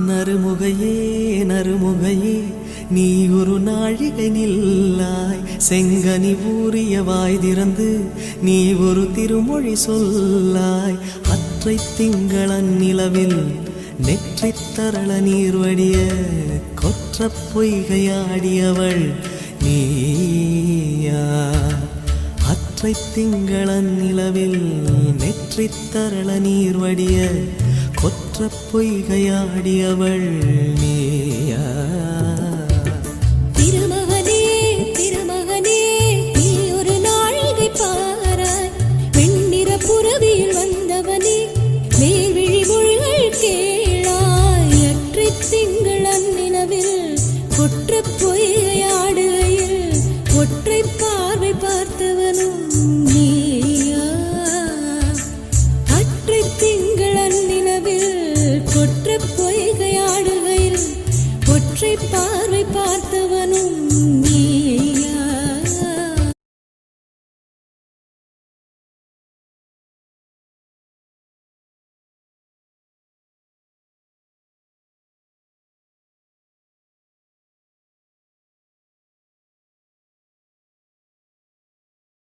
நறுமுகையே நறுமுகையே நீ ஒரு நாழிகை நில்லாய், செங்கனி ஊறிய வாய் திறந்து நீ ஒரு திருமொழி சொல்லாய். அற்றை திங்களன் நிலவில் நெற்றித் தரள நீர் வடிய கொற்ற பொய்கையாடியவள் நீயா. அற்றை திங்களன் நிலவில் நெற்றித் தரள நீர் வடிய கொற்ற பொய்கையாடியவள் நீயா. திருமகனே திருமகனே நீ ஒரு நாழிகை பாராய், வெண்ணிற புறவியில் வந்தவனே மேல்விழி மொழிகள் கேளாய். அற்றை திங்களன் நிலவில் கொற்ற